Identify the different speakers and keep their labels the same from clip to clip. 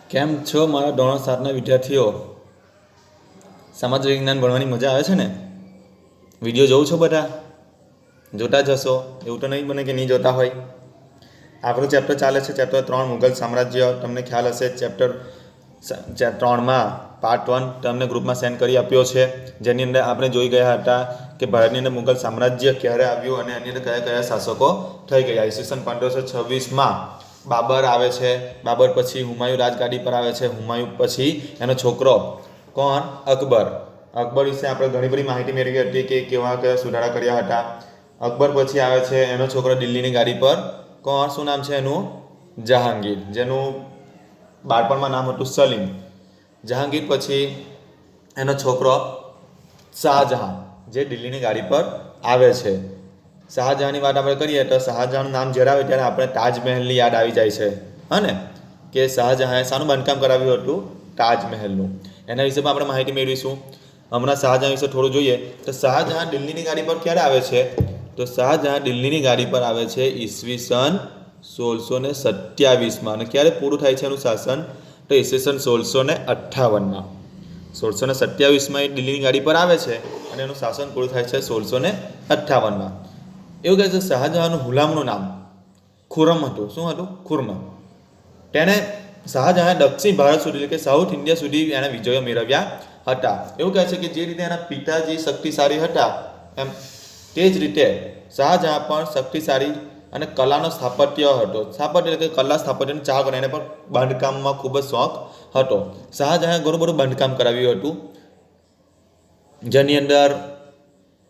Speaker 1: કેમ છો મારા ધોરણ 7ના વિદ્યાર્થીઓ? સામાજિક વિજ્ઞાન ભણવાની મજા આવે છે ને? વિડીયો જોઉં છો બધા? જોતા જ હશો, એવું તો નહીં બને કે નહીં જોતા હોય. આપણું ચેપ્ટર ચાલે છે ચેપ્ટર 3 મુઘલ સામ્રાજ્ય. તમને ખ્યાલ હશે ચેપ્ટર 3માં પાર્ટ 1 તમને ગ્રુપમાં સેન્ડ કરી આપ્યો છે, જેની અંદર આપણે જોઈ ગયા હતા કે ભારતની અંદર મુઘલ સામ્રાજ્ય ક્યારે આવ્યું અને એની અંદર કયા કયા શાસકો થઈ ગયા. ઈસવીસન 1526માં બાબર આવે છે. બાબર પછી હુમાયું રાજગાદી પર આવે છે. હુમાયું પછી એનો છોકરો કોણ? અકબર. અકબર વિશે આપણે ઘણી બધી માહિતી મેળવી હતી કે કેવા કયા સુધારા કર્યા હતા. અકબર પછી આવે છે એનો છોકરો દિલ્હીની ગાદી પર. કોણ? શું નામ છે એનું? જહાંગીર, જેનું બાળપણમાં નામ હતું સલીમ. જહાંગીર પછી એનો છોકરો શાહજહાં, જે દિલ્હીની ગાદી પર આવે છે. શાહજહાંની વાત આપણે કરીએ તો શાહજહાંનું નામ જ્યારે આવે ત્યારે આપણે તાજમહેલની યાદ આવી જાય છે. હા ને? કે શાહજહાંએ શાનું બાંધકામ કરાવ્યું હતું? તાજમહેલનું. એના વિશે પણ આપણે માહિતી મેળવીશું. હમણાં શાહજહાં વિશે થોડું જોઈએ તો શાહજહાં દિલ્હીની ગાદી પર ક્યારે આવે છે? તો શાહજહાં દિલ્હીની ગાદી પર આવે છે ઈસવીસન 1627માં. અને ક્યારે પૂરું થાય છે એનું શાસન? તો ઈસવીસન 1658માં. 1627માં એ દિલ્હીની ગાદી પર આવે છે અને એનું શાસન પૂરું થાય છે 1658માં. એવું કહે છે શાહજહાંનું હુલામણું નામ ખુરમ હતું. શું હતું? ખુરમ. તેણે શાહજહાંએ દક્ષિણ ભારત સુધી, એટલે કે સાઉથ ઇન્ડિયા સુધી એના વિજયો મેળવ્યા હતા. એવું કહે છે કે જે રીતે એના પિતાજી શક્તિશાળી હતા એમ તે જ રીતે શાહજહાં પણ શક્તિશાળી અને કલાનો સ્થાપત્ય હતો. સ્થાપત્ય એટલે કે કલા સ્થાપત્યને ચાહ કરે, એને પણ બાંધકામમાં ખૂબ જ શોખ હતો. શાહજહાંએ ઘણું બધું બાંધકામ કરાવ્યું હતું, જેની અંદર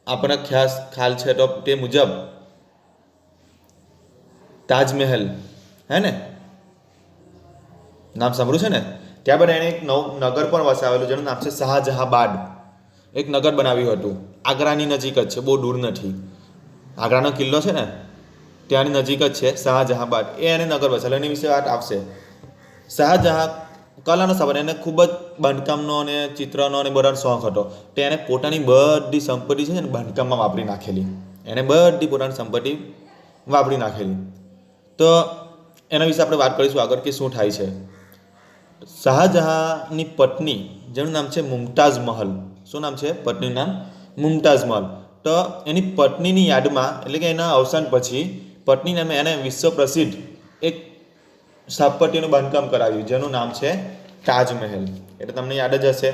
Speaker 1: આપણને ખ્યાલ છે તો તે મુજબ તાજમહેલ, હે ને, નામ સાંભળ્યું છે ને? ત્યારબાદ એણે એક નવું નગર પણ વસાવેલું જેનું નામ છે શાહજહાંબાદ. એક નગર બનાવ્યું હતું, આગ્રાની નજીક જ છે, બહુ દૂર નથી. આગ્રાનો કિલ્લો છે ને ત્યાંની નજીક જ છે શાહજહાંબાદ. એને નગર વસાવેલું, એની વિશે વાત આવશે. શાહજહાં કલાનો સ્થાપન, એને ખૂબ જ બાંધકામનો અને ચિત્રનો અને બધાનો શોખ હતો. તેને પોતાની બધી સંપત્તિ છે ને બાંધકામમાં વાપરી નાખેલી. એને બધી પોતાની સંપત્તિ વાપરી નાખેલી. તો એના વિશે આપણે વાત કરીશું આગળ કે શું થાય છે. શાહજહાંની પત્ની, જેનું નામ છે મુમતાઝ મહલ. શું નામ છે પત્નીનું નામ? મુમતાઝ મહલ. તો એની પત્નીની યાદમાં, એટલે કે એના અવસાન પછી પત્નીને એને વિશ્વ પ્રસિદ્ધ એક સ્થાપત્યનું બાંધકામ કરાવ્યું જેનું નામ છે તાજમહેલ. એટલે તમને યાદ જ હશે,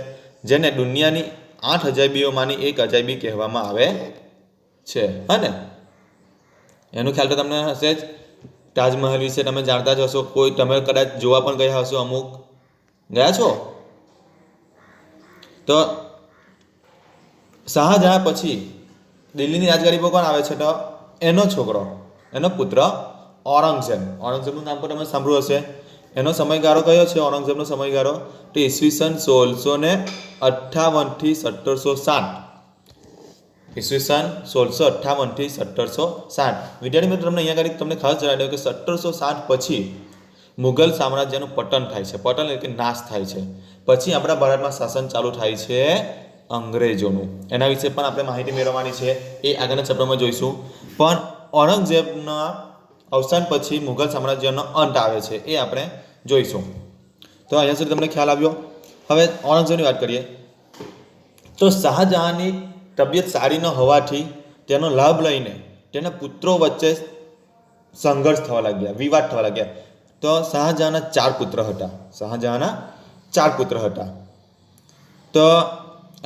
Speaker 1: જેને દુનિયાની 8 અજાયબીઓમાંની એક અજાયબી કહેવામાં આવે છે. હા ને? એનું ખ્યાલ તો તમને હશે જ. તાજમહેલ વિશે તમે જાણતા જ હશો. કોઈ તમે કદાચ જોવા પણ ગયા હશો. અમુક ગયા છો? તો શાહજહાં પછી દિલ્હીની રાજગાદી પર કોણ આવે છે? તો એનો છોકરો, એનો પુત્ર ઔરંગઝેબ. ઔરંગઝેબનું નામ પણ તમે સાંભળ્યું હશે. એનો સમયગાળો કયો છે ઔરંગઝેબનો સમયગાળો? તો ઈસવીસન 1658થી 1760. ઈસવીસન 1658થી 1760. વિદ્યાર્થી મિત્રો, તમને અહીંયા આગળ તમને ખાસ જણાવી દઉં કે 1760 પછી મુઘલ સામ્રાજ્યનું પતન થાય છે. પતન એટલે કે નાશ થાય છે. પછી આપણા ભારતમાં શાસન ચાલુ થાય છે અંગ્રેજોનું. એના વિશે પણ આપણે માહિતી મેળવવાની છે, એ આગળના ચેપ્ટરમાં જોઈશું. પણ ઔરંગઝેબના અવસાન પછી મુઘલ સામ્રાજ્યનો અંત આવે છે, એ આપણે જોઈશું. તો અહીંયા સુધી તમને ખ્યાલ આવ્યો. હવે ઔરંગઝેબની વાત કરીએ તો શાહજહાંની તબિયત સારી ન હોવાથી તેનો લાભ લઈને તેના પુત્રો વચ્ચે સંઘર્ષ થવા લાગ્યા, વિવાદ થવા લાગ્યા. તો શાહજહાંના 4 પુત્ર હતા. શાહજહાંના 4 પુત્ર હતા. તો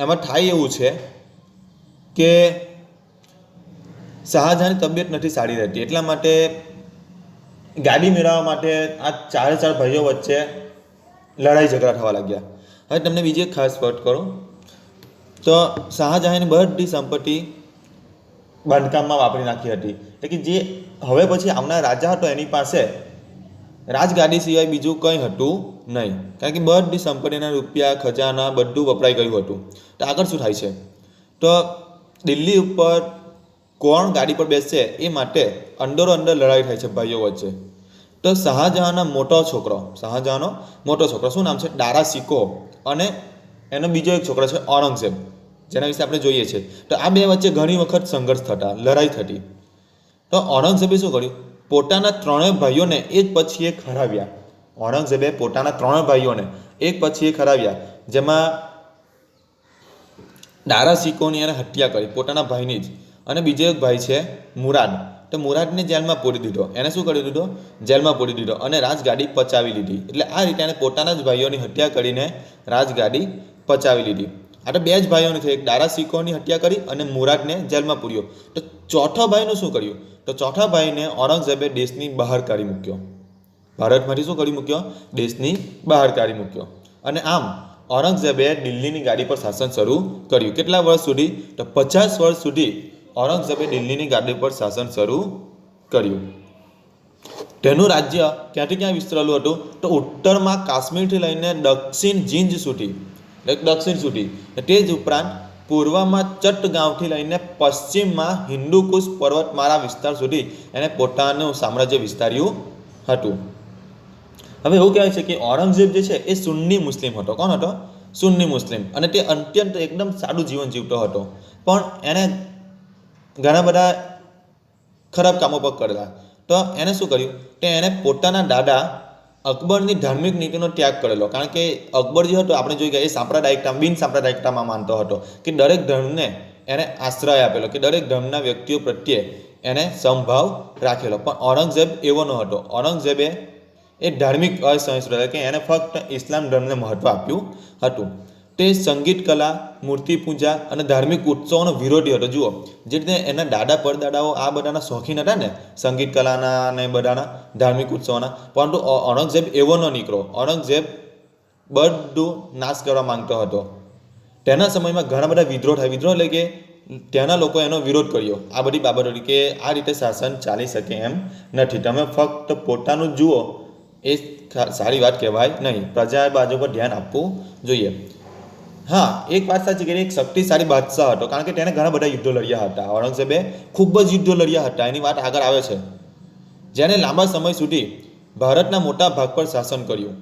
Speaker 1: એમાં થાય એવું છે કે શાહજહાંની તબિયત નથી સારી રહેતી, એટલા માટે ગાદી મેળવવા માટે આ 4 ભાઈઓ વચ્ચે લડાઈ ઝઘડા થવા લાગ્યા. હવે તમને બીજી એક ખાસ વાત કરું તો શાહજહાંની બધી સંપત્તિ બાંધકામમાં વાપરી નાખી હતી. એટલે કે જે હવે પછી આવનાર રાજા હતો એની પાસે રાજગાદી સિવાય બીજું કંઈ હતું નહીં, કારણ કે બધી સંપત્તિના રૂપિયા, ખજાના બધું વપરાઈ ગયું હતું. તો આગળ શું થાય છે? તો દિલ્હી ઉપર કોણ ગાડી પર બેસશે એ માટે અંદરો અંદર લડાઈ થાય છે ભાઈઓ વચ્ચે. તો શાહજહાંનો મોટો છોકરો શું નામ છે? દારા શિકોહ. અને એનો બીજો એક છોકરો છે ઔરંગઝેબ, જેના વિશે આપણે જોઈએ છીએ. તો આ બે વચ્ચે ઘણી વખત સંઘર્ષ થતા, લડાઈ થતી. તો ઔરંગઝેબે શું કર્યું? પોતાના 3 ભાઈઓને એક પછી એક હરાવ્યા. ઔરંગઝેબે પોતાના 3 ભાઈઓને એક પછી એક હરાવ્યા, જેમાં દારા સિકોની એને હત્યા કરી પોતાના ભાઈની જ. અને બીજો એક ભાઈ છે મુરાદ, તો મુરાદને જેલમાં પૂરી દીધો. એને શું કરી દીધો? જેલમાં પૂરી દીધો અને રાજગાદી પચાવી લીધી. એટલે આ રીતે એને પોતાના જ ભાઈઓની હત્યા કરીને રાજગાદી પચાવી લીધી. આ તો 2 જ ભાઈઓની થઈ, એક દારા સિકોની હત્યા કરી અને મુરાદને જેલમાં પૂર્યો. તો ચોથા ભાઈનું શું કર્યું? તો ચોથા ભાઈને ઔરંગઝેબે દેશની બહાર કાઢી મૂક્યો. ભારતમાંથી શું કરી મૂક્યો? દેશની બહાર કાઢી મૂક્યો. અને આમ ઔરંગઝેબે દિલ્હીની ગાદી પર શાસન શરૂ કર્યું. કેટલા વર્ષ સુધી? તો 50 વર્ષ સુધી ઔરંગઝેબે દિલ્હીની ગાદી પર શાસન શરૂ કર્યું. તેનું રાજ્ય ક્યાંથી ક્યાં વિસ્તરેલું હતું? તો ઉત્તરમાં કાશ્મીરથી લઈને દક્ષિણ જીંજ સુધી, દક્ષિણ સુધી. તે જ ઉપરાંત પૂર્વમાં ચટ્ટગાંવથી લઈને પશ્ચિમમાં હિન્દુકુશ પર્વતમાળા વિસ્તાર સુધી એને પોતાનું સામ્રાજ્ય વિસ્તાર્યું હતું. હવે એવું કહેવાય છે કે ઔરંગઝેબ જે છે એ સુન્ની મુસ્લિમ હતો. કોણ હતો? સુન્ની મુસ્લિમ. અને તે અત્યંત એકદમ સાદું જીવન જીવતો હતો, પણ એને ઘણા બધા ખરાબ કામો પર કરેલા. તો એને શું કર્યું? તો એને પોતાના દાદા અકબરની ધાર્મિક નીતિનો ત્યાગ કરેલો. કારણ કે અકબર જે હતો, આપણે જોઈ ગયા, એ સાંપ્રદાયિકતા, બિન સાંપ્રદાયિકતામાં માનતો હતો કે દરેક ધર્મને એને આશ્રય આપેલો, કે દરેક ધર્મના વ્યક્તિઓ પ્રત્યે એને સમભાવ રાખેલો. પણ ઔરંગઝેબ એવો ન હતો. ઔરંગઝેબે એ ધાર્મિક અસહિષ્ણુતા, કે એને ફક્ત ઇસ્લામ ધર્મને મહત્ત્વ આપ્યું હતું. તે સંગીત કલા, મૂર્તિ પૂજા અને ધાર્મિક ઉત્સવોનો વિરોધી હતો. જુઓ, જે રીતે એના દાદા પરદાદાઓ આ બધાના શોખીન હતા ને, સંગીત કલાના અને બધાના ધાર્મિક ઉત્સવોના, પરંતુ ઔરંગઝેબ એવો ન નીકળો. ઔરંગઝેબ બધું નાશ કરવા માંગતો હતો. તેના સમયમાં ઘણા બધા વિદ્રોહ થાય. વિદ્રોહ એટલે કે ત્યાંના લોકોએ એનો વિરોધ કર્યો આ બધી બાબતો, કે આ રીતે શાસન ચાલી શકે એમ નથી, તમે ફક્ત પોતાનું જુઓ, એ સારી વાત કહેવાય નહીં. પ્રજા બાજુ પર ધ્યાન આપવું જોઈએ. હા, એક વાત સાચી કે એક શક્તિશાળી બાદશાહ હતો, કારણ કે તેને ઘણા બધા યુદ્ધો લડ્યા હતા. ઔરંગઝેબે ખૂબ જ યુદ્ધો લડ્યા હતા, એની વાત આગળ આવે છે. જેને લાંબા સમય સુધી ભારતના મોટા ભાગ પર શાસન કર્યું.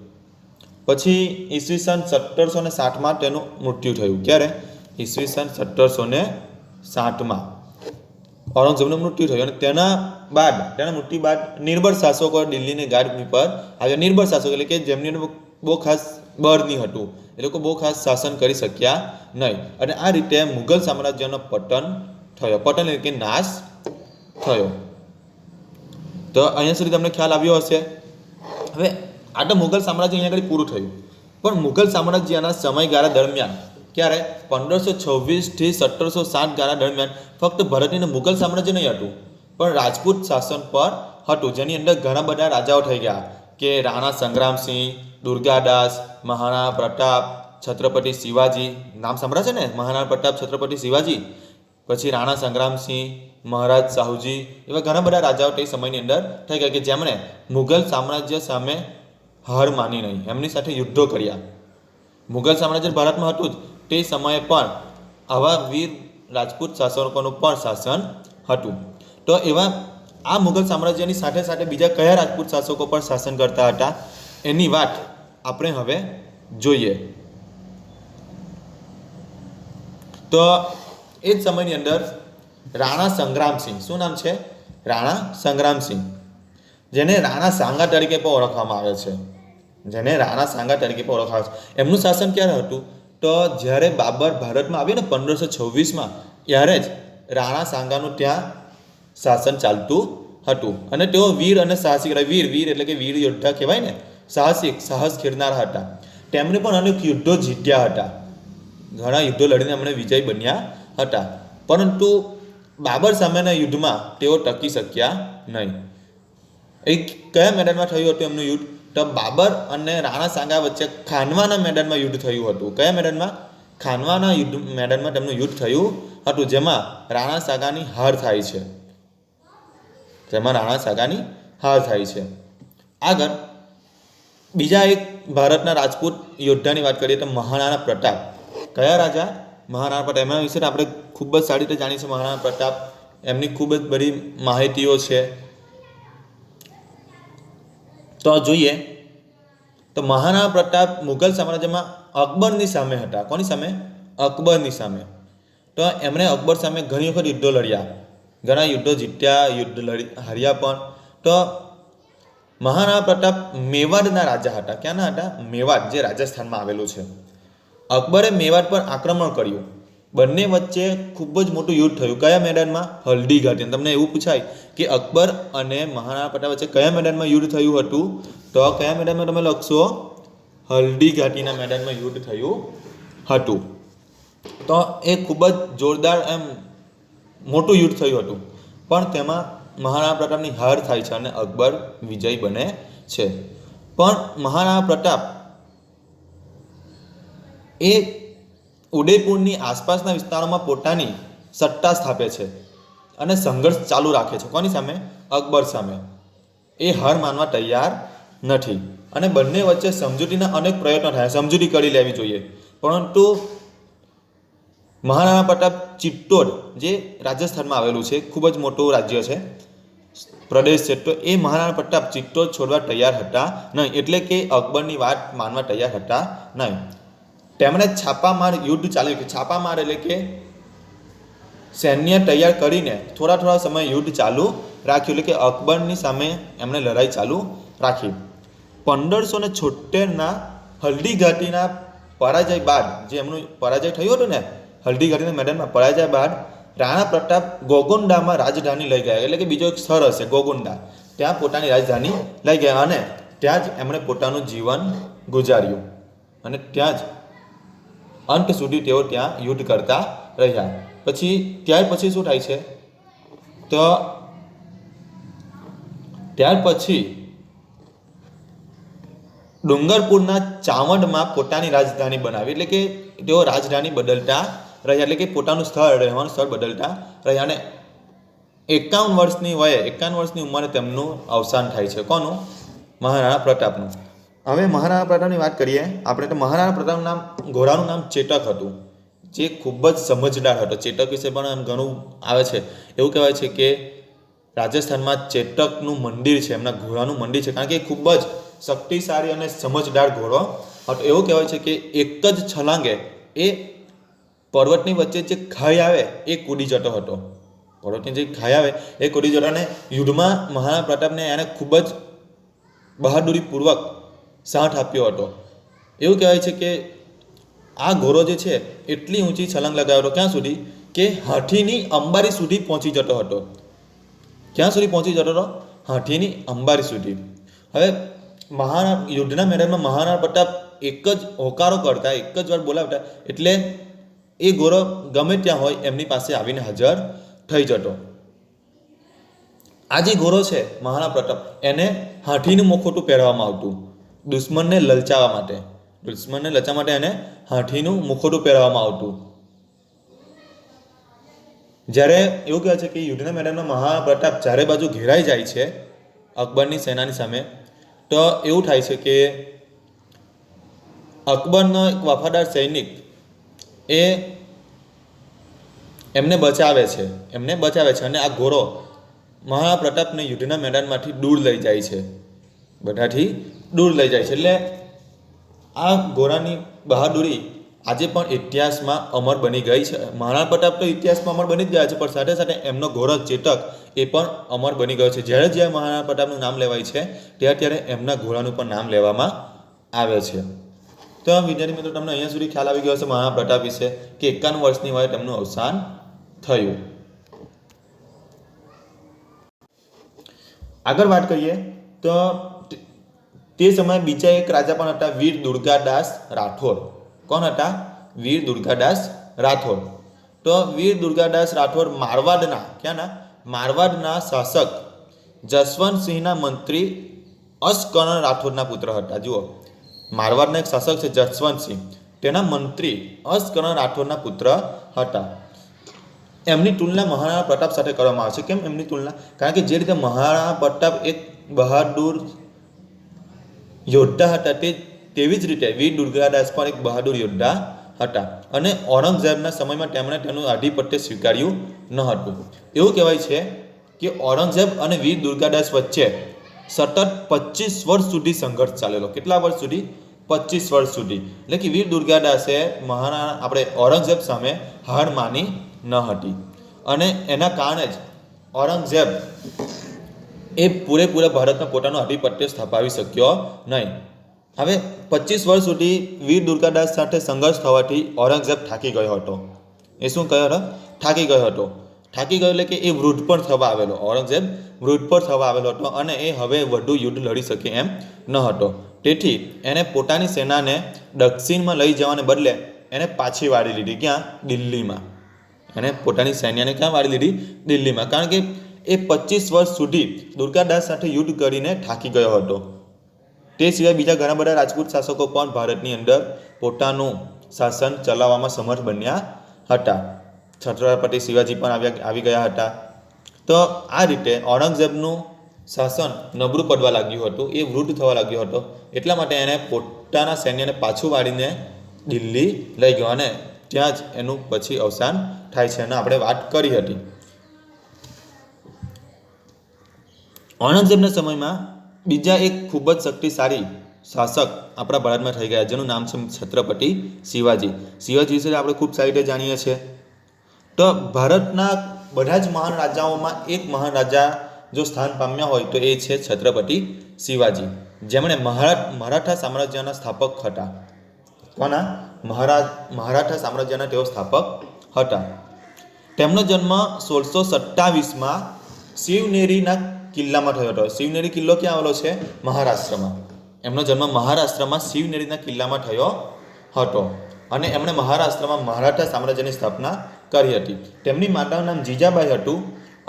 Speaker 1: પછી ઈસવીસન 1760માં તેનું મૃત્યુ થયું. ક્યારે? ઈસવીસન 1760માં ઔરંગઝેબનું મૃત્યુ થયું. અને તેના મૃત્યુ બાદ નિર્બળ શાસકો દિલ્હીની ગાદી પર આવ્યા. નિર્બળ શાસકો એટલે કે જેમની બહુ ખાસ બળ નહીં હતું, એ લોકો બહુ ખાસ શાસન કરી શક્યા નહીં. અને આ રીતે મુઘલ સામ્રાજ્યનો પતન થયો. પતન એટલે કે નાશ થયો. તો અહીંયા સુધી તમને ખ્યાલ આવ્યો હશે. હવે આ તો મુઘલ સામ્રાજ્ય અહીંયા આગળ પૂરું થયું. પણ મુઘલ સામ્રાજ્યના સમયગાળા દરમિયાન, ક્યારે? 1526થી 1760 ગાળા દરમિયાન ફક્ત ભારતનું મુઘલ સામ્રાજ્ય નહીં હતું, પણ રાજપૂત શાસન પર હતું, જેની અંદર ઘણા બધા રાજાઓ થઈ ગયા, કે રાણા સંગ્રામસિંહ, દુર્ગાદાસ, મહારાણા પ્રતાપ, છત્રપતિ શિવાજી. નામ સાંભળ્યા છે ને? મહારાણા પ્રતાપ, છત્રપતિ શિવાજી, પછી રાણા સંગ્રામસિંહ, મહારાજ સાહુજી, એવા ઘણા બધા રાજાઓ તે સમયની અંદર થઈ ગયા, કે જેમણે મુઘલ સામ્રાજ્ય સામે હાર માની નહીં, એમની સાથે યુદ્ધો કર્યા. મુઘલ સામ્રાજ્ય ભારતમાં હતું જ, તે સમયે પણ આવા વીર રાજપૂત શાસકોનું પણ શાસન હતું. તો એવા આ મુઘલ સામ્રાજ્યની સાથે સાથે બીજા કયા રાજપૂત શાસકો પર શાસન કરતા હતા, એની વાત આપણે હવે જોઈએ. તો એ જ સમયની અંદર રાણા સંગ્રામસિંહ, શું નામ છે? રાણા સંગ્રામસિંહ, જેને રાણા સાંગા તરીકે પણ ઓળખવામાં આવે છે. એમનું શાસન ક્યારે હતું? તો જ્યારે બાબર ભારતમાં આવ્યો ને 1526માં, ત્યારે જ રાણા સાંગાનું ત્યાં શાસન ચાલતું હતું. અને તેઓ વીર અને સાહસિક, વીર એટલે કે વીર યોદ્ધા કહેવાય ને, સાહસ ખેડનારા હતા. તેમણે પણ અનેક યુદ્ધો જીત્યા હતા, ઘણા યુદ્ધો લડીને એમણે વિજય બન્યા હતા. પરંતુ બાબર સામેના યુદ્ધમાં તેઓ ટકી શક્યા નહીં. એ કયા મેદાનમાં થયું હતું એમનું યુદ્ધ? તો બાબર અને રાણા સાંગા વચ્ચે ખાનવાના મેદાનમાં યુદ્ધ થયું હતું. કયા મેદાનમાં? ખાનવાના મેદાનમાં તેમનું યુદ્ધ થયું હતું, જેમાં રાણા સાંગાની હાર થાય છે. આગળ બીજા એક ભારતના રાજપૂત યોદ્ધાની વાત કરીએ તો મહારાણા પ્રતાપ. કયા રાજા? મહારાણા પ્રતાપ. એમના વિશે આપણે ખૂબ જ સારી રીતે જાણીએ છીએ. મહારાણા પ્રતાપ, એમની ખૂબ જ બધી માહિતીઓ છે. તો જોઈએ તો મહારાણા પ્રતાપ મુઘલ સામ્રાજ્યમાં અકબરની સામે હતા. કોની સામે? અકબરની સામે. તો એમણે અકબર સામે ઘણી વખત યુદ્ધો લડ્યા, ઘણા યુદ્ધો જીત્યા, હાર્યા પણ. તો મહારાણા પ્રતાપ મેવાડના રાજા હતા. ક્યાંના હતા? મેવાડ, જે રાજસ્થાનમાં આવેલું છે. અકબરે મેવાડ પર આક્રમણ કર્યું. બંને વચ્ચે ખૂબ જ મોટું યુદ્ધ થયું. કયા મેદાનમાં? હલ્દી ઘાટી. તમને એવું પૂછાય કે અકબર અને મહારાણા પ્રતાપ વચ્ચે કયા મેદાનમાં યુદ્ધ થયું હતું? તો કયા મેદાનમાં તમે લખશો? હલ્દી ઘાટીના મેદાનમાં યુદ્ધ થયું હતું. તો એ ખૂબ જ જોરદાર મોટું યુદ્ધ થયું હતું. પણ તેમાં મહારાણા પ્રતાપની હાર થાય છે અને અકબર વિજય બને છે. પણ મહારાણા પ્રતાપ એ ઉદયપુરની આસપાસના વિસ્તારોમાં પોતાની સત્તા સ્થાપે છે અને સંઘર્ષ ચાલુ રાખે છે. કોની સામે? અકબર સામે. એ હાર માનવા તૈયાર નથી અને બંને વચ્ચે સમજૂતીના અનેક પ્રયત્નો થાય, સમજૂતી કરી લેવી જોઈએ. પરંતુ મહારાણા પ્રતાપ ચિત્તોડ, જે રાજસ્થાનમાં આવેલું છે, ખૂબ જ મોટું રાજ્ય છે, પ્રદેશ છે, તો એ મહારાણા પ્રતાપ ચિત્તોડ છોડવા તૈયાર હતા નહીં. એટલે કે અકબરની વાત માનવા તૈયાર હતા નહીં. તેમણે છાપામાર યુદ્ધ ચાલ્યું. કે છાપામાર એટલે કે સૈન્ય તૈયાર કરીને થોડા સમય યુદ્ધ ચાલુ રાખ્યું. એટલે કે અકબરની સામે એમણે લડાઈ ચાલુ રાખી. 1576ના હલ્દી ઘાટીના પરાજય બાદ, જે એમનું પરાજય થયું હતું ને હલ્દી ઘાટીના મેદાનમાં પરાજય બાદ, રાણા પ્રતાપ ગોગોન્ડામાં રાજધાની લઈ ગયા. એટલે કે બીજો એક સ્થળ હશે ગોગોન્ડા, ત્યાં પોતાની રાજધાની લઈ ગયા અને ત્યાં જ એમણે પોતાનું જીવન ગુજાર્યું અને ત્યાં જ અંત સુધી તેઓ ત્યાં યુદ્ધ કરતા રહ્યા. ત્યાર પછી શું થાય છે? તો ત્યાર પછી ડુંગરપુરના ચાવંડમાં પોતાની રાજધાની બનાવી. એટલે કે તેઓ રાજધાની બદલતા રહ્યા. એટલે કે પોતાનું રહેવાનું સ્થળ બદલતા રહ્યા અને 51 વર્ષની વયે, 51 વર્ષની ઉંમરે તેમનું અવસાન થાય છે. કોનું? મહારાણા પ્રતાપનું. હવે મહારાણા પ્રતાપની વાત કરીએ આપણે, તો મહારાણા પ્રતાપનું નામ, ઘોડાનું નામ ચેતક હતું, જે ખૂબ જ સમજદાર હતો. ચેતક વિશે પણ ઘણું આવે છે. એવું કહેવાય છે કે રાજસ્થાનમાં ચેતકનું મંદિર છે, એમના ઘોડાનું મંદિર છે, કારણ કે એ ખૂબ જ શક્તિશાળી અને સમજદાર ઘોડો હતો. એવું કહેવાય છે કે એક જ છલાંગે એ પર્વતની વચ્ચે જે ખાઈ આવે એ કૂદી જતો હતો. પર્વતની જે ખાઈ આવે એ કૂદી જતો અને યુદ્ધમાં મહારાણા પ્રતાપને એને ખૂબ જ બહાદુરીપૂર્વક સાથ આપ્યો હતો. એવું કહેવાય છે કે આ ઘોડો જે છે એટલી ઊંચી છલાંગ લગાવ્યો હતો, ક્યાં સુધી? કે હાથીની અંબારી સુધી પહોંચી જતો હતો. ક્યાં સુધી પહોંચી જતો હતો? હાથીની અંબારી સુધી. હવે યુદ્ધના મેદાનમાં મહારાણા પ્રતાપ એક જ હોકારો કરતા, એક જ વાર બોલાવતા, એટલે એ ઘોડો ગમે ત્યાં હોય એમની પાસે આવીને હાજર થઈ જતો. આ જે ઘોડો છે મહારાણા પ્રતાપ, એને હાથીનું મુખોટું પહેરવામાં આવતું દુશ્મનને લલચાવવા માટે. એને હાથીનું મુખોટું પહેરવામાં આવતું. જ્યારે એવું કહેવાય છે કે યુદ્ધના મેદાનમાં મહારાણા પ્રતાપ ચારે બાજુ ઘેરાઈ જાય છે અકબરની સેનાની સામે, તો એવું થાય છે કે અકબરનો એક વફાદાર સૈનિક એ એમને બચાવે છે અને આ ઘોડો મહારાણા પ્રતાપને યુદ્ધના મેદાનમાંથી દૂર લઈ જાય છે, બધાથી દૂર લઈ જાય છે. એટલે આ ઘોડાની બહાદુરી આજે પણ ઇતિહાસમાં અમર બની ગઈ છે. મહારાણા પ્રતાપ તો ઇતિહાસમાં અમર બની જ ગયા છે, પણ સાથે સાથે એમનો ઘોડો ચેતક એ પણ અમર બની ગયો છે. જ્યારે મહારાણા પ્રતાપનું નામ લેવાય છે ત્યારે એમના ઘોડાનું પણ નામ લેવામાં આવે છે. તો વિદ્યાર્થી મિત્રો, તમને અહીંયા સુધી ખ્યાલ આવી ગયો હશે મહારાણા પ્રતાપ વિશે કે 51 વર્ષની વયે તેમનું અવસાન થયું. આગળ વાત કરીએ તો તે સમયે બીજા એક રાજા પણ હતા, વીર દુર્ગાદાસ રાઠોડ. કોણ હતા? વીર દુર્ગાદાસ રાઠોડ. તો વીર દુર્ગાદાસ રાઠોડ મારવાડના શાસક જસવંતસિંહના મંત્રી અશ્વકર્ણ રાઠોડના પુત્ર હતા. જુઓ, મારવાડના એક શાસક છે જસવંતસિંહ, તેના મંત્રી અશ્વકર્ણ રાઠોડના પુત્ર હતા. એમની તુલના મહારાણા પ્રતાપ સાથે કરવામાં આવે છે. કેમ એમની તુલના? કારણ કે જે રીતે મહારાણા પ્રતાપ એક બહાદુર યોદ્ધા હતા, તેવી જ રીતે વીર દુર્ગાદાસ પણ એક બહાદુર યોદ્ધા હતા અને ઔરંગઝેબના સમયમાં તેમણે તેનું આધિપત્ય સ્વીકાર્યું ન હતું. એવું કહેવાય છે કે ઔરંગઝેબ અને વીર દુર્ગાદાસ વચ્ચે સતત 25 વર્ષ સુધી સંઘર્ષ ચાલેલો. કેટલા વર્ષ સુધી? 25 વર્ષ સુધી. એટલે કે વીર દુર્ગાદાસે ઔરંગઝેબ સામે હાર માની ન હતી અને એના કારણે જ ઔરંગઝેબ એ પૂરેપૂરા ભારતમાં પોતાનો આધિપત્ય સ્થાપાવી શક્યો નહીં. હવે 25 વર્ષ સુધી વીર દુર્ગાદાસ સાથે સંઘર્ષ થવાથી ઔરંગઝેબ થાકી ગયો હતો. એ શું કહ્યો હતો? થાકી ગયો હતો. થાકી ગયો એટલે કે એ વૃદ્ધ પર થવા આવેલો. ઔરંગઝેબ વૃદ્ધ પર થવા આવેલો હતો અને એ હવે વધુ યુદ્ધ લડી શકે એમ ન હતો. તેથી એને પોતાની સેનાને દક્ષિણમાં લઈ જવાને બદલે એને પાછી વાળી લીધી. ક્યાં? દિલ્હીમાં. એને પોતાની સૈન્યને ક્યાં વાળી લીધી? દિલ્હીમાં. કારણ કે એ 25 વર્ષ સુધી દુર્ગાદાસ સાથે યુદ્ધ કરીને થાકી ગયો હતો. તે સિવાય બીજા ઘણા બધા રાજપૂત શાસકો પણ ભારતની અંદર પોતાનું શાસન ચલાવવામાં સમર્થ બન્યા હતા. છત્રપતિ શિવાજી પણ આવી ગયા હતા. તો આ રીતે ઔરંગઝેબનું શાસન નબળું પડવા લાગ્યું હતું. એ વૃદ્ધ થવા લાગ્યો હતો. એટલા માટે એણે પોતાના સૈન્યને પાછું વાળીને દિલ્હી લઈ ગયો અને ત્યાં જ એનું પછી અવસાન થાય છે અને આપણે વાત કરી હતી. ઔરંગઝેબના સમયમાં બીજા એક ખૂબ જ શક્તિશાળી શાસક આપણા ભારતમાં થઈ ગયા, જેનું નામ છે છત્રપતિ શિવાજી. શિવાજી વિશે આપણે ખૂબ સારી રીતે જાણીએ છીએ. તો ભારતના બધા જ મહાન રાજાઓમાં એક મહાન રાજા જો સ્થાન પામ્યા હોય તો એ છે છત્રપતિ શિવાજી, જેમણે મરાઠા સામ્રાજ્યના સ્થાપક હતા. કોના? મરાઠા સામ્રાજ્યના તેઓ સ્થાપક હતા. તેમનો જન્મ 1627માં શિવનેરીના કિલ્લામાં થયો હતો. શિવનેરી કિલ્લો ક્યાં આવેલો છે? મહારાષ્ટ્રમાં. એમનો જન્મ મહારાષ્ટ્રમાં શિવનેરીના કિલ્લામાં થયો હતો અને એમણે મહારાષ્ટ્રમાં મરાઠા સામ્રાજ્યની સ્થાપના કરી હતી. તેમની માતાનું નામ જીજાબાઈ હતું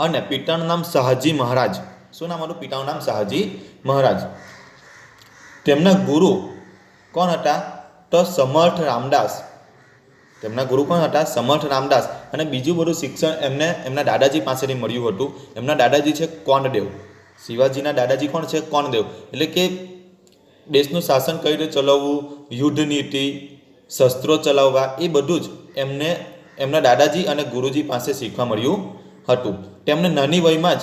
Speaker 1: અને પિતાનું નામ શાહજી મહારાજ. શું નામ હતું? પિતાનું નામ શાહજી મહારાજ. તેમના ગુરુ કોણ હતા? તો સમર્થ રામદાસ. તેમના ગુરુ કોણ હતા? સમર્થ રામદાસ. અને બીજું બધું શિક્ષણ એમને એમના દાદાજી પાસેથી મળ્યું હતું. એમના દાદાજી છે કોંડદેવ. શિવાજીના દાદાજી કોણ છે? કોંડદેવ. એટલે કે દેશનું શાસન કઈ રીતે ચલાવવું, યુદ્ધ નીતિ, શસ્ત્રો ચલાવવા, એ બધું જ એમના દાદાજી અને ગુરુજી પાસે શીખવા મળ્યું હતું. તેમણે નાની વયમાં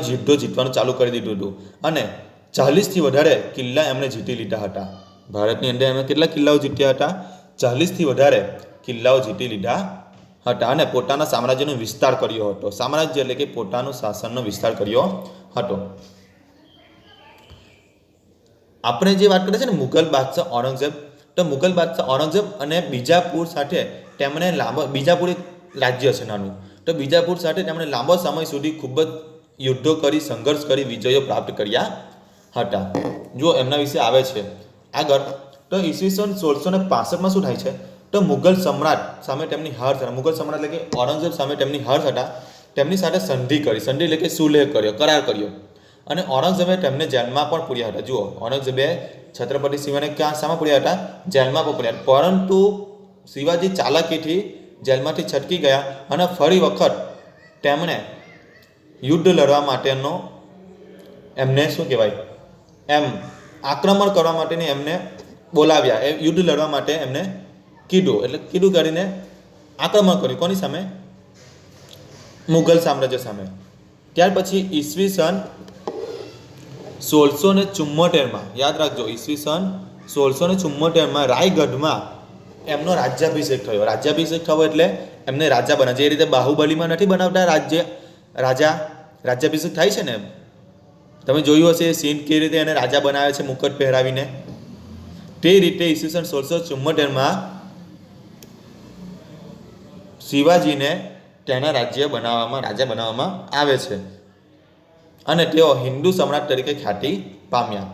Speaker 1: જ યુદ્ધો જીતવાનું ચાલુ કરી દીધું હતું અને 40થી વધારે કિલ્લા એમણે જીતી લીધા હતા. ભારતની અંદર એમણે કેટલા કિલ્લાઓ જીત્યા હતા? 40થી વધારે કિલ્લાઓ જીતી લીધા હતા અને પોતાના સામ્રાજ્યનો વિસ્તાર કર્યો હતો. સામ્રાજ્ય એટલે કે પોતાનું શાસનનો વિસ્તાર કર્યો હતો. આપણે જે વાત કરીએ છીએ ને મુઘલ બાદશાહ ઔરંગઝેબ, તો મુઘલ બાદશાહ ઔરંગઝેબ અને બીજાપુર સાથે તેમણે બીજાપુર એક રાજ્ય છે નાનું, તો બીજાપુર સાથે તેમણે લાંબો સમય સુધી ખૂબ જ યુદ્ધો કરી, સંઘર્ષ કરી, વિજયો પ્રાપ્ત કર્યા હતા. જો એમના વિશે આવે છે આગળ, તો ઈસવીસન 1665માં શું થાય છે? તો મુઘલ સમ્રાટ સામે તેમની હાર થતા, મુઘલ સમ્રાટ એટલે કે ઔરંગઝેબ સામે તેમની હાર થતા તેમની સાથે સંધિ એટલે કે સુલેહ કર્યો, કરાર કર્યો અને ઔરંગઝેબે તેમને જેલમાં પણ પૂર્યા હતા. જુઓ, ઔરંગઝેબે છત્રપતિ શિવાજીને ક્યાં શામાં પૂર્યા હતા? જેલમાં પણ પૂર્યા. પરંતુ શિવાજી ચાલાકીથી જેલમાંથી છટકી ગયા અને ફરી વખત તેમણે યુદ્ધ લડવા માટેનો એમને શું કહેવાય આક્રમણ કરવા માટેની એમને બોલાવ્યા. એ યુદ્ધ લડવા માટે એમને કીધું કરીને આક્રમણ કર્યું. કોની સામે? મુઘલ સામ્રાજ્ય સામે. ત્યાર પછી ઈસવીસન 1674માં, યાદ રાખજો, ઈસવીસન 1674માં રાયગઢમાં એમનો રાજ્યાભિષેક થયો. રાજ્યાભિષેક થયો એટલે એમને રાજા બન્યા. જે રીતે બાહુબલીમાં નથી બનાવતા રાજ્યાભિષેક થાય છે ને, તમે જોયું હશે સીન કેવી રીતે એને રાજા બનાવે છે મુકટ પહેરાવીને. તે રીતે ઈસવીસન 1674માં શિવાજીને તેના રાજા બનાવવામાં આવે છે અને તેઓ હિન્દુ સમ્રાટ તરીકે ખ્યાતિ પામ્યા.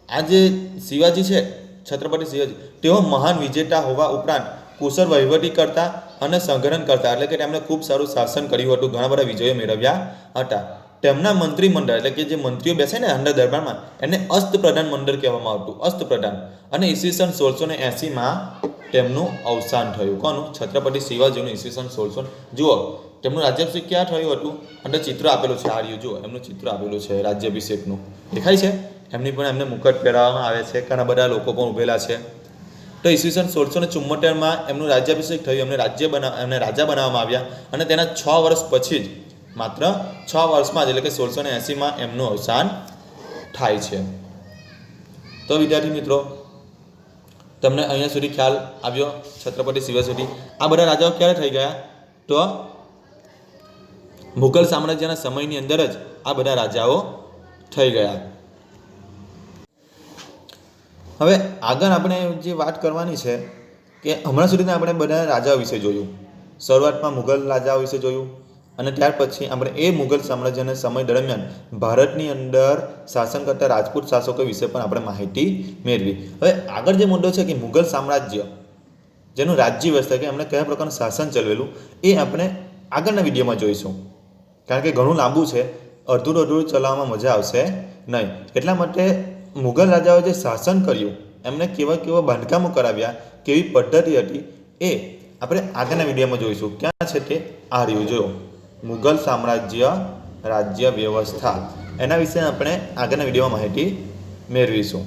Speaker 1: આ જે શિવાજી છે, છત્રપતિ શિવાજી, તેઓ મહાન વિજેતા હોવા ઉપરાંત કુશળ વહીવટી કરતા અને સંગ્રહણ કરતા, એટલે કે તેમણે ખૂબ સારું શાસન કર્યું હતું, ઘણા બધા વિજયો મેળવ્યા હતા. તેમના મંત્રીમંડળ એટલે કે જે મંત્રીઓ બેસે ને અંદર દરબારમાં, એને અસ્તપ્રધાન મંડળ કહેવામાં આવતું, અસ્તપ્રધાન. અને ઈસવીસન 1680માં તેમનું અવસાન થયું. કોનું? છત્રપતિ શિવાજીનું ઈસવીસન 1600. જુઓ, તેમનું રાજ્યાભિષેક ક્યાં થયું હતું? અંદર ચિત્ર આપેલું છે, આ રહ્યું જુઓ, એમનું ચિત્ર આપેલું છે રાજ્યાભિષેકનું, દેખાય છે? એમની પણ એમને મુકટ પહેરાવવામાં આવે છે, ઘણા બધા લોકો પણ ઉભેલા છે. તો ઈસવીસન 1674માં એમનું રાજ્યાભિષેક થયું, એમને રાજા બનાવવામાં આવ્યા અને તેના 6 વર્ષ પછી જ, માત્ર 6 વર્ષમાં જ, એટલે કે 1680માં એમનું અવસાન થાય છે. તો વિદ્યાર્થી મિત્રો, તમને અહીંયા સુધી ખ્યાલ આવ્યો છત્રપતિ શિવાજી સુધી. આ બધા રાજાઓ ક્યારે થઈ ગયા? તો મુઘલ સામ્રાજ્યના સમયની અંદર જ આ બધા રાજાઓ થઈ ગયા. હવે આગળ આપણે જે વાત કરવાની છે કે હમણાં સુધીના આપણે બધા રાજાઓ વિશે જોયું. શરૂઆતમાં મુઘલ રાજાઓ વિશે જોયું અને ત્યાર પછી આપણે એ મુઘલ સામ્રાજ્યના સમય દરમિયાન ભારતની અંદર શાસન કરતા રાજપૂત શાસકો વિશે પણ આપણે માહિતી મેળવી. હવે આગળ જે મુદ્દો છે કે મુઘલ સામ્રાજ્ય જેનું રાજ્ય વ્યવસ્થા કે એમણે કયા પ્રકારનું શાસન ચલાવેલું એ આપણે આગળના વિડીયોમાં જોઈશું. કારણ કે ઘણું લાંબુ છે, અડધું ચલાવવામાં મજા આવશે નહીં. એટલા માટે મુઘલ રાજાઓએ જે શાસન કર્યું, એમને કેવા બાંધકામો કરાવ્યા, કેવી પદ્ધતિ હતી, એ આપણે આગળના વિડીયોમાં જોઈશું. ક્યાં છે તે આ રહ્યું, જો મુઘલ સામ્રાજ્ય રાજ્ય વ્યવસ્થા, એના વિશે આપણે આગળના વિડીયોમાં માહિતી મેળવીશું.